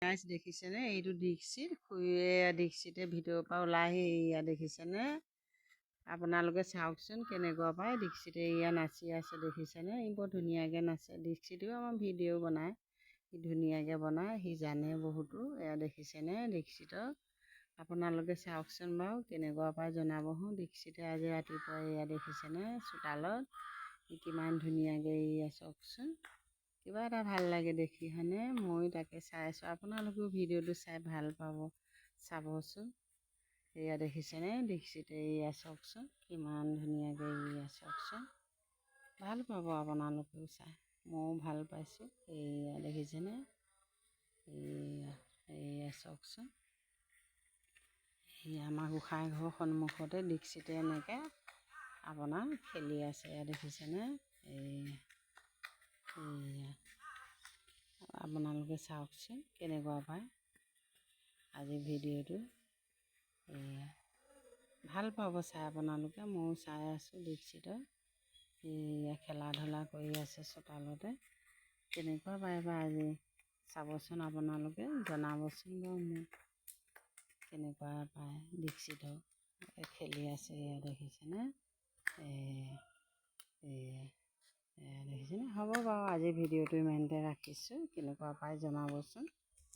গাইছ দেখিছেনে এইটো দীক্ষিত খুৰীয়ে দীক্ষিতে ভিতৰৰ পৰা ওলাই আহি এয়া দেখিছেনে আপোনালোকে চাওকচোন কেনেকুৱা পায় দীক্ষিতে এয়া নাচি আছে দেখিছেনে ই বৰ ধুনীয়াকৈ নাচে দীক্ষিতেও আমাৰ ভিডিঅ' বনায় সি ধুনীয়াকৈ বনায় সি জানে বহুতো এয়া দেখিছেনে দীক্ষিতক আপোনালোকে চাওকচোন বাৰু কেনেকুৱা পায় জনাবচোন দীক্ষিতে আজি ৰাতিপুৱা এয়া দেখিছেনে চোতালত সি কিমান ধুনীয়াকৈ এয়া চাওকচোন কিবা এটা ভাল লাগে দেখি হয়নে ময়ো তাকে চাই আছোঁ আপোনালোকেও ভিডিঅ'টো চাই ভাল পাব চাবচোন এয়া দেখিছেনে দীক্ষিতে এয়া চাওকচোন কিমান ধুনীয়াকৈ এয়া চাওকচোন ভাল পাব আপোনালোকেও চাই ময়ো ভাল পাইছোঁ এয়া দেখিছেনে এয়া চাওকচোন এয়া আমাৰ গোঁসাই ঘৰৰ সন্মুখতে দীক্ষিতে এনেকৈ আপোনাৰ খেলি আছে এয়া দেখিছেনে এয়া আপোনালোকে চাওকচোন কেনেকুৱা পায় আজি ভিডিঅ'টো এয়া ভাল পাব চাই আপোনালোকে ময়ো চাই আছোঁ দীক্ষিতক এয়া খেলা ধূলা কৰি আছে চোতালতে কেনেকুৱা পায় বা আজি চাবচোন আপোনালোকে জনাবচোন বাৰু মোক কেনেকুৱা পায় দীক্ষিতক খেলি আছে এয়া দেখিছেনে এয়া দেখিছেনে হ'ব বাৰু আজি ভিডিঅ'টো ইমানতে ৰাখিছোঁ কেনেকুৱা পায় জনাবচোন